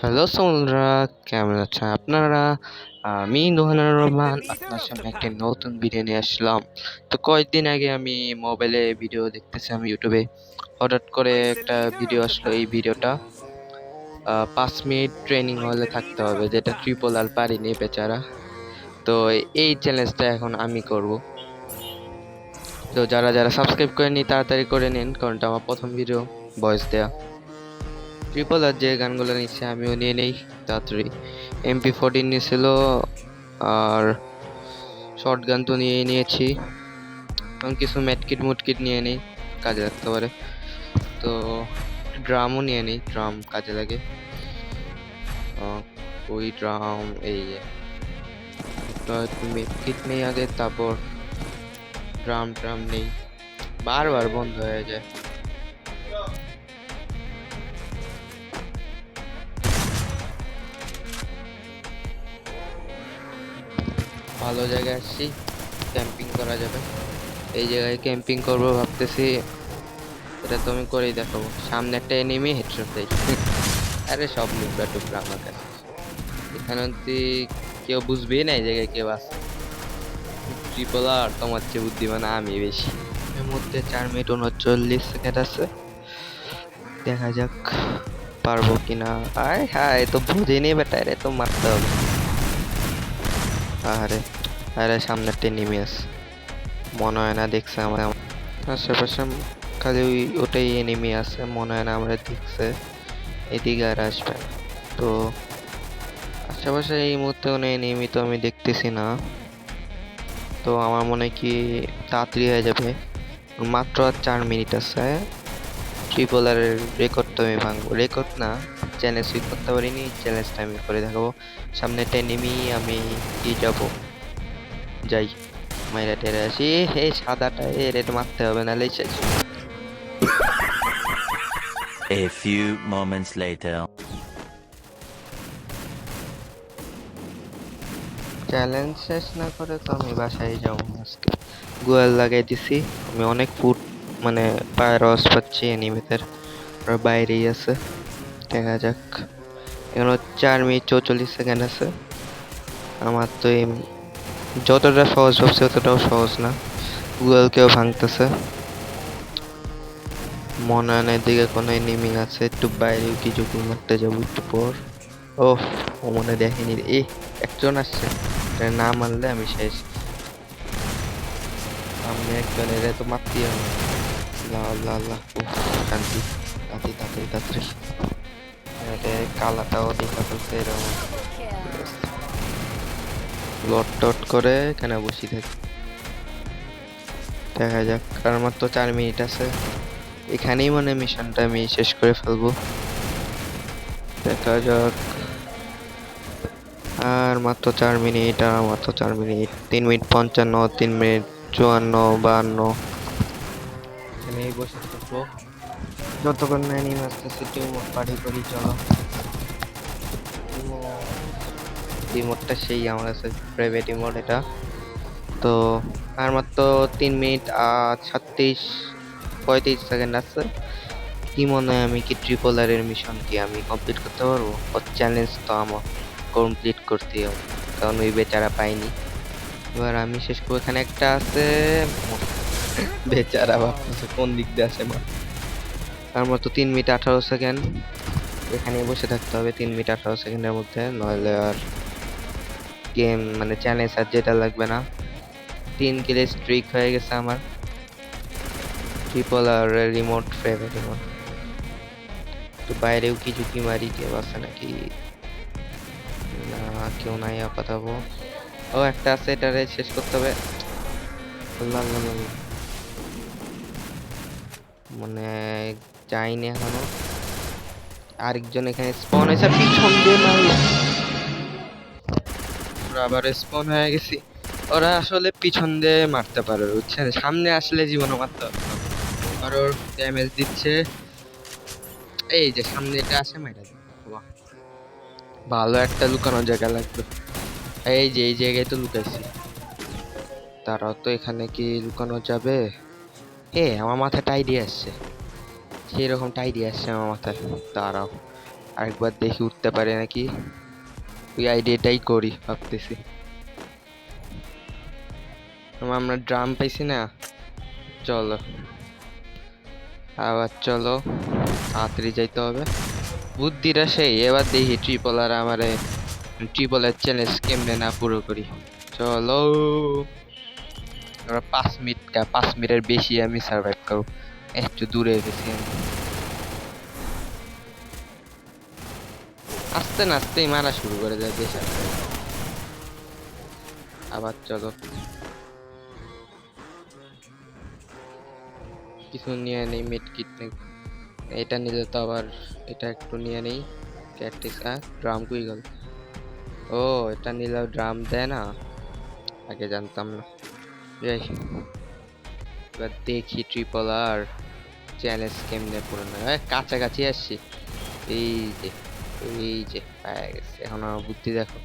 Hello বন্ধুরা, কেমন আছেন আপনারা? আমি নোহানুর রহমান আপনার সামনে একটি নতুন ভিডিও নিয়ে আসলাম। তো কয়েকদিন আগে আমি মোবাইলে ভিডিও দেখতেছিলাম ইউটিউবে, হঠাৎ করে একটা ভিডিও আসলো। এই ভিডিওটা 5 মিনিট ট্রেনিং হলে থাকতে হবে, যেটা ট্রিপল আর পারিনি বেচারা। তো এই চ্যালেঞ্জটা এখন আমি করব। তো যারা যারা সাবস্ক্রাইব করেনি তাড়াতাড়ি করে নিন, কারণ এটা আমার প্রথম ভিডিও ভয়েস দেয়া। ট্রিপল আর যে গানগুলো নিচ্ছে আমিও নিয়ে নেই তাড়াতাড়ি। MP14 নিয়েছিল, আর শর্ট গান তো নিয়েই নিয়েছি, এবং কিছু ম্যাটকিট মুটকিট নিয়ে নেই, কাজে লাগতে পারে। তো ড্রামও নিয়ে নেই, ড্রাম কাজে লাগে। ওই ড্রাম এই ম্যাটকিট নেই আগে, তারপর ড্রাম ট্রাম নেই, বারবার বন্ধ হয়ে যায়। ভালো জায়গায় আসছি, ক্যাম্পিং করা যাবে। এই জায়গায় ক্যাম্পিং করবো ভাবতেছি। এটা তো আমি করেই দেখাবো। সামনে একটা এনিমি, হেডশট দেই। আরে সব লুকরা টুকরা আমার কাছে। এখানে তুই কেউ বুঝবেই না এই জায়গায় কেউ আছে। ট্রিপল আর তোমার চেয়ে বুদ্ধিমান আমি বেশি। এর মধ্যে 4 মিনিট 39 সেকেন্ড আছে, দেখা যাক পারবো কিনা। আয় হ্যাঁ, এ তো বুঝিনি বেটা, এরে তো মারতে হবে। আরে আরে সামনে নেমে আছে, মনে হয় না দেখছে আমার আশেপাশে। খালি ওটাই এনিমি আছে, মনে হয় না আমরা দেখছে। এদিকে আর আসবে না। তো আশেপাশে এই মুহূর্তে কোনো এনিমি তো আমি দেখতেছি না। তো আমার মনে হয় কি তাড়াতাড়ি হয়ে যাবে, মাত্র আর 4 মিনিট আছে। ট্রিপল আর রেকর্ড তো আমি ভাঙবো, রেকর্ড না, চ্যালেঞ্জ সুইচ করতে পারিনি, চ্যালেঞ্জটা আমি করে দেখাবো। সামনে একটা এনিমি, আমি কি যাব, যাই মাইরা টেরে আসি। হে সাদাটা এর এটা মারতে হবে, নাহলে শেষ। A few moments later. Challenge শেষ না করে তো আমি বাসায় যাবো আজকে। গোয়াল লাগাই দিছি, আমি অনেক ফুট মানে পায়ের আওয়াজ পাচ্ছি এনিমিদের, আর বাইরেই আছে। দেখা যাক। এখনো 4 মিনিট 44 সেকেন্ড আছে। আমার তো এই যতটা সহজ ভাবছি অতটাও সহজ না। গুগলকেও ভাঙতেছে, মনে হয় না এদিকে কোনো এনিমি আছে। একটু বাইরেও কিছু মারতে যাবো একটু পর। ও ও মনে দেখেনি রে। একজন আসছে, এটা না মারলে আমি শেষ। সামনে একজন, এরা তো মারতেই হবে। আল্লাহ আল্লাহ আল্লাহ, শান্তি। তাড়াতাড়ি তাড়াতাড়ি তাড়াতাড়ি। এটা কালাটাও দেখা ফেলছে এরকম। লট টট করে এখানে বসে থাকি, দেখা যাক। আর মাত্র 4 মিনিট আছে, এখানেই মনে মিশনটা আমি শেষ করে ফেলবো। দেখা যাক। আর মাত্র 4 মিনিট, আর মাত্র 4 মিনিট। 3 minute 55, 3 minute 54, 52। এখানেই বসে থাকবো যতক্ষণ না এনিমি আসতেছে। টিমওয়ার্ক পার্টি করি, চলো। টিমওয়ার্কটা সেই আমার কাছে প্রাইভেট ইমোট এটা। তো আর মাত্র 3 মিনিট 36 35 সেকেন্ড আছে। কি মনে হয় আমি কি ট্রিপল আর এর মিশন কি আমি কমপ্লিট করতে পারবো? ওর চ্যালেঞ্জ তো আমার কমপ্লিট করতেই হবে, কারণ ওই বেচারা পাইনি। এবার আমি শেষ করবো। এখানে একটা আছে, বেচারা ভাবতেছে কোন দিক দিয়ে আসে মা। তার মতো 3 মিনিট 18 সেকেন্ড, এখানে বসে থাকতে হবে 3 মিনিট 18 সেকেন্ডের মধ্যে, নইলে আর গেম মানে চ্যালেঞ্জ আর যেটা লাগবে না। 3 কিলে স্ট্রিক হয়ে গেছে আমার। ট্রিপল আর রিমোট ফেভারিট রিমোট। তো বাইরেও কি ঝুঁকি মারি, কেউ আছে নাকি? না, কেউ নাই আপাতত। ও একটা আছে, এটারে শেষ করতে হবে। আল্লাহ আল্লাহ আল্লাহ। মানে যাইনি এখনো। আরেকজন এখানে স্পন হয়েছে, পিছন দিয়ে মারলো। ওরা আবার স্পন হয়ে গেছি। ওরা আসলে পিছন দিয়ে মারতে পারে, বুঝছেন, সামনে আসলে জীবনে মারতে পারবে না। আর ওর ড্যামেজ দিচ্ছে। এই যে সামনে এটা আসে, মাইরা দিই। বাহ, ভালো একটা লুকানোর জায়গা লাগবে। এই যে এই জায়গায় তো লুকাইছি। তারাও তো এখানে কি লুকানো যাবে? আমার মাথায় আইডিয়া আসছে, সেই রকম আইডিয়া আসছে আমার মাথায়। দাঁড়াও, আরেকবার দেখি উঠতে পারে নাকি, ওই আইডিয়াটাই করি ভাবতেছি। আমরা ড্রাম পাইছি না, চলো আবার চলো, তাড়াতাড়ি যাইতে হবে। বুদ্ধিটা সেই, এবার দেখি ট্রিপল আর চ্যালেঞ্জ কেমনে না পুরো করি। চলো, আমরা 5 মিনিটের বেশি আমি সার্ভাইভ করবো, একটু দূরে গেছি আমি। আস্তে না আস্তেই মারা শুরু করে দেয় বেশ। আবার চলো, কিছু নিয়ে নেই, মিড কিট নেই, এটা নিলে তো আবার এটা একটু নিয়ে নেই। ক্যাটিস ড্রাম কুই গেল। ও, এটা নিলেও ড্রাম দেয় না, আগে জানতাম না। যাই, এবার দেখি ট্রিপল আর চ্যালেঞ্জ কেমনে পুরো না। কাছাকাছি আসছি, এই যে এই যে পেয়ে গেছে। এখন আমার বুদ্ধি দেখো,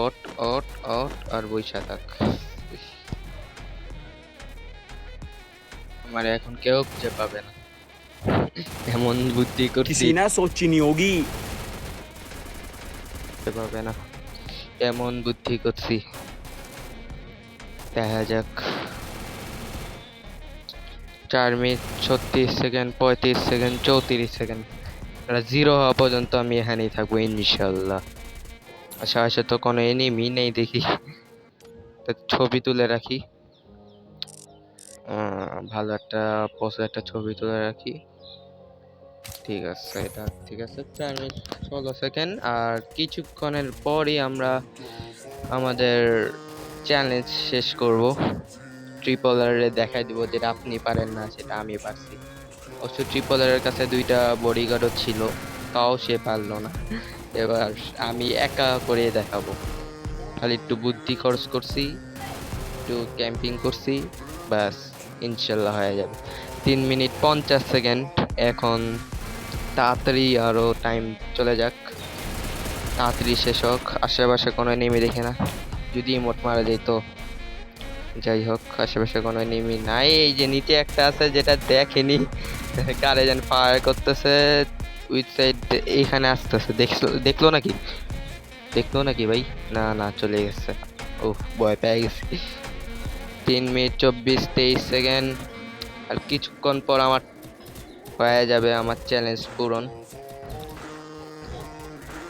ওট ওট ওট আর বইসা থাক। আমার এখন কেউ খুঁজে পাবে না, এমন বুদ্ধি করছি। किसी ने सोची नहीं होगी। খুঁজে পাবে না, এমন বুদ্ধি করছি, দেখা যাক। 4 minute 36 second, 35 second, 34 second, zero হওয়া পর্যন্ত আমি এখানেই থাকবো ইনশাল্লাহ। আশেপাশে তো কোনো এনিমি নেই দেখি, তো ছবি তুলে রাখি। ভালো একটা পোজে একটা ছবি তুলে রাখি। ঠিক আছে, এটা ঠিক আছে। 4 মিনিট 16 সেকেন্ড, আর কিছুক্ষণের পরই আমরা আমাদের চ্যালেঞ্জ শেষ করব। ট্রিপলারে দেখাই দিব যেটা আপনি পারেন না সেটা আমি পারছি। অবশ্য ট্রিপলারের কাছে 2টা বডিগার্ডও ছিল, তাও সে পারলো না। এবার আমি একা করে দেখাবো, খালি একটু বুদ্ধি খরচ করছি, একটু ক্যাম্পিং করছি, ব্যাস ইনশাল্লাহ হয়ে যাবে। 3 মিনিট 50 সেকেন্ড। এখন তাড়াতাড়ি আরো টাইম চলে যাক, তাড়াতাড়ি শেষ হোক। আশেপাশে কোনো এনিমি দেখে না, যদি মোট মারা যেত। যাই হোক, আশেপাশে কোনো এনিমি নাই। এই যে নিচে একটা আছে যেটা দেখেনি, কারে যেন ফায়ার করতেছে উইথ সাইড, এইখানে আসতেছে। দেখলো নাকি? দেখলো নাকি ভাই? না না, চলে গেছে। ওহ, ভয় পেয়ে গেছি। 3 মিনিট 24-23 সেকেন্ড, আর কিছুক্ষণ পর আমার হয়ে যাবে আমার চ্যালেঞ্জ পূরণ।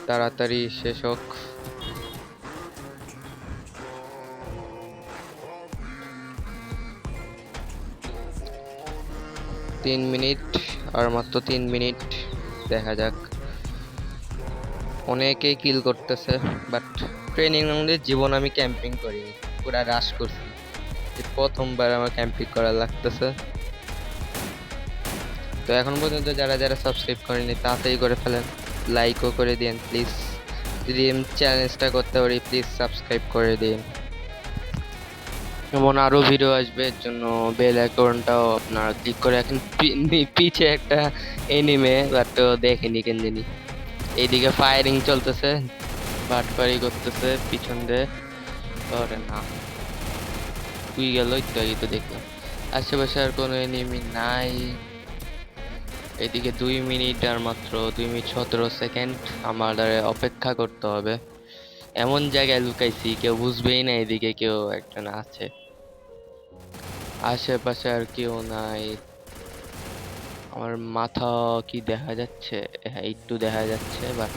তাড়াতাড়ি শেষ হোক। তিন মিনিট, আর মাত্র 3 মিনিট, দেখা যাক। অনেকেই কিল করতেছে, বাট ট্রেনিং রাউন্ডে জীবন আমি ক্যাম্পিং করিনি, পুরা রাশ করছি। প্রথমবার আমার ক্যাম্পিং করা লাগতেছে। তো এখন পর্যন্ত যারা যারা সাবস্ক্রাইব করেনি তাড়াতাড়ি করে ফেলেন, লাইকও করে দিন প্লিজ। যদি চ্যালেঞ্জটা করতে পারি প্লিজ সাবস্ক্রাইব করে দিন। এমন আরো ভিডিও আসবে, এর জন্য বেল আইকনটাও আপনারা ক্লিক করে রাখেন। পিছে একটা এনিমে, বাট দেখেনি কেন জানি। এইদিকে ফায়ারিং চলতেছে, বাটপারি করতেছে পিছন দিয়ে। ধরে না, তুই গেল একটু আগে তো দেখলাম। আশেপাশে আর কোনো এনিমি নাই। এদিকে 2 মিনিট, আর মাত্র 2 মিনিট 17 সেকেন্ড আমাদের অপেক্ষা করতে হবে। এমন জায়গায় লুকাইছি কেউ বুঝবেই না এদিকে কেউ একজন আছে, আশেপাশে আর কেউ নাই। আমার মাথা কি দেখা যাচ্ছে? হ্যাঁ, একটু দেখা যাচ্ছে, বাট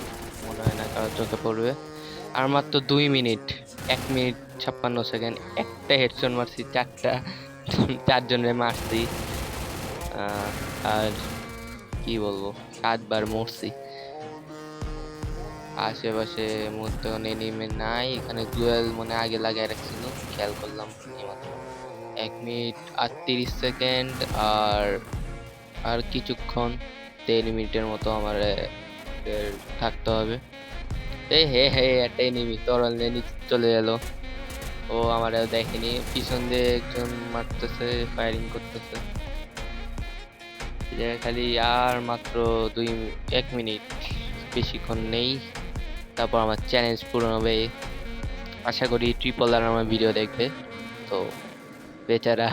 মনে হয় না কারোর চোখে পড়বে। আর মাত্র 2 মিনিট, 1 মিনিট 56 সেকেন্ড, একটা হেডশট মারছি, চারজনের মারছি। আর কি বলবো, 7বার মরছি। আশেপাশে মধ্যে এনিমি নাই। এখানে ডুয়েল মনে আগে লাগাই রাখছিল, খেয়াল করলাম এইমাত্র। 1 মিনিট 38 সেকেন্ড, আর আর কিছুক্ষণ, 3 মিনিটের মতো আমার থাকতে হবে। এই হে হে, একটা এনিমি তরল নিয়ে নিচে চলে গেল। ও আমার দেখেনি, পিছন দিয়ে একজন মারতেছে, ফায়ারিং করতেছে। খালি আর মাত্র 1 মিনিট, বেশিক্ষণ নেই, তারপর আমার চ্যালেঞ্জ পূরণ হবে। আশা করি ট্রিপল আর আমার ভিডিও দেখবে। তো বেচারা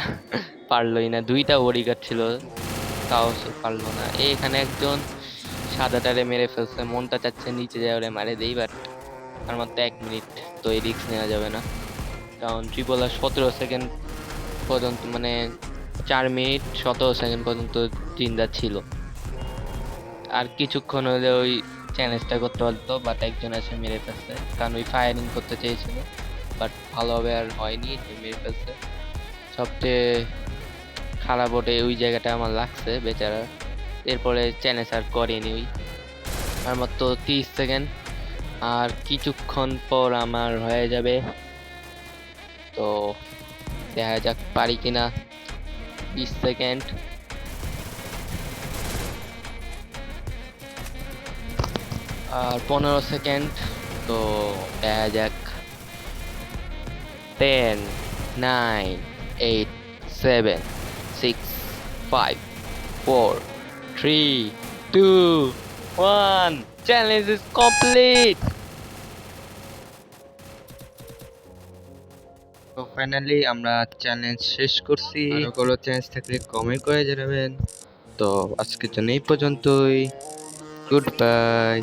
পারলোই না, 2টা বডিগার্ড ছিল, তাও সে পারলো না। এখানে একজন সাদাটারে মেরে ফেলছে, মনটা চাচ্ছে নিচে যায় ওরে মারে দেই, বাট আর মাত্র 1 মিনিট, তো এই রিস্ক নেওয়া যাবে না। কারণ ট্রিপল আর 17 সেকেন্ড পর্যন্ত, মানে 4 মিনিট 17 সেকেন্ড পর্যন্ত জিন্দা ছিল। আর কিছুক্ষণ হলে ওই চ্যালেঞ্জটা করতে পারতো, বাট একজন এসে মেরে ফেলছে, কারণ ওই ফায়ারিং করতে চেয়েছিল, বাট ভালোভাবে আর হয়নি, তো মেরে ফেলছে। সবচেয়ে খারাপ ওটে ওই জায়গাটা আমার লাগছে বেচারা। এরপরে চ্যালেঞ্জ আর করেনি ওই। আর মাত্র 30 সেকেন্ড, আর কিছুক্ষণ পর আমার হয়ে যাবে, তো দেখা যাক পারি কিনা। 20 সেকেন্ড, আর 15 সেকেন্ড, তো দেখা যাক। 10, 9, 8, 7, 6, 5, 4, 3, 2, 1, challenge is complete. তো ফাইনালি আমরা চ্যালেঞ্জ শেষ করছি। আরো কোনো চ্যালেঞ্জ থাকলে কমেন্ট করে জানাবেন। তো আজকের জন্য এই পর্যন্তই। Good bye.